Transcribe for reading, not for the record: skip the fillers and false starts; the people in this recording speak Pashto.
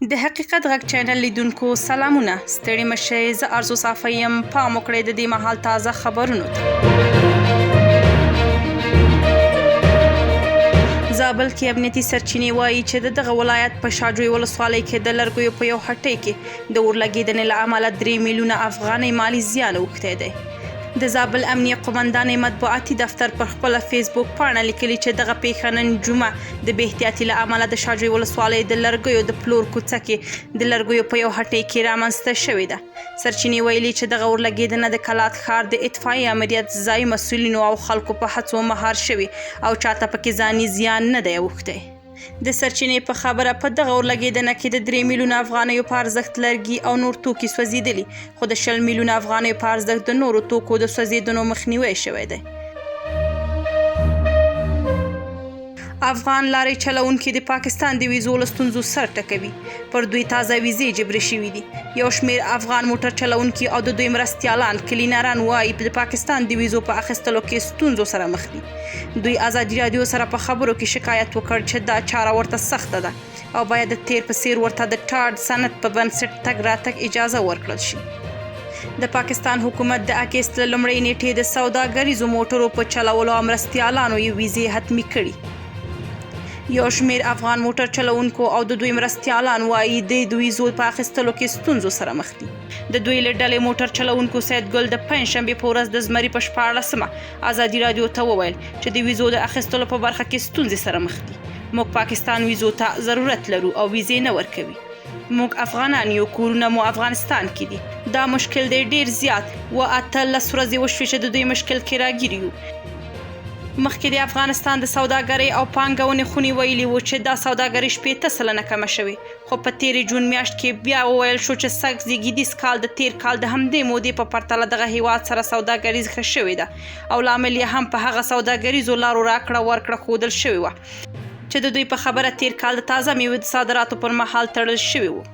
د حقیقت غږ چینل لیدونکو سلامونه. ستړي مشئ، زه ارزو صافی یم. پام وکړئ د دې مهال تازه خبرونو ته. زابل کې امنیتي سرچینې وایي چې د دغه ولایت په شاجوی ولسوالۍ کې د لرګیو په یو هټۍ کې د اور لګېدنې له امله 3 میلیونه افغانۍ مالي زیان اوښتی دی. د زابل امنیه قومندانۍ مطبوعاتي دفتر پر خپله فیسبوک پاڼه لیکلي چې دغه پیښه نن جمعه د بې احتیاطۍ له امله د شاجوی ولسوالۍ د لرګیو د پلور کوڅه کې د لرګیو په یو هټۍ کې رامنځته شوې ده. سرچینې ویلي چې دغه اور لګېدنه د کلات ښار د اطفایي امریت ځایي مسؤلینو او خلکو په هڅو مهار شوې او چاته پکې ځاني زیان نه دی اوښتی. د سرچینې په خبره په دغه اور لګېدنه کې د 3 میلیونه افغانیو په ارزښت لرګي او نور توکي سوځېدلي، خو د 20 میلیونه افغانیو په ارزښت د نورو توکو د سوځېدنو مخنیوی شوی دی. افغان لارې چلوونکي د پاکستان د ویزو له ستونزو سر ټکوي. پر دوی تازه ویزې جبري شوي دي. یو شمېر افغان موټر چلوونکي او د دوی مرستیالان کلینران وایي د پاکستان د ویزو په اخیستلو کې ستونزو سره مخ دي. دوی ازادي راډیو سره په خبرو کې شکایت وکړ چې دا چاره ورته سخته ده او باید د تیر په څیر ورته د ټاډ سند په بنسټ تګ راتګ اجازه ورکړل شي. د پاکستان حکومت د اګست له لومړۍ نیټې د سوداګریزو موټرو په چلولو او مرستیالانو یې ویزې حتمي کړي. یو شمېر افغان موټر چلوونکو او د دوی مرستیالان وایي د ویزو په اخیستلو کې ستونزو سره مخ دي. د دوی له ډلې موټر چلوونکو سید ګل د پنجشنبې په ورځ د زمري په 14مه ازادي راډیو ته وویل چې د ویزو د اخیستلو په برخه کې ستونزې سره مخ دي. موږ پاکستان ویزو ته ضرورت لرو او ویزې نه ورکوي. موږ افغانان یو، کورونه مو افغانستان کې دي. دا مشکل دی ډیر زیات و 18 ورځې وشوې چې د دوی مشکل کې راګیر یو. مخکې د افغانستان د سوداګرۍ او پانګونې خونې ویلي وو چې دا سوداګري 80% کمه شوې، خو په تیرې جون میاشت کې بیا وویل شو چې سږ زیږدیز کال د تیر کال د همدې مودې په پرتله دغه هیواد سره سوداګري ښه شوې ده او لامل یې هم په هغه سوداګریزو لارو راکړه ورکړه ښودل شوې وه چې د دوی په خبره تیر کال د تازه میوې د صادراتو پر مهال تړل شوي وو.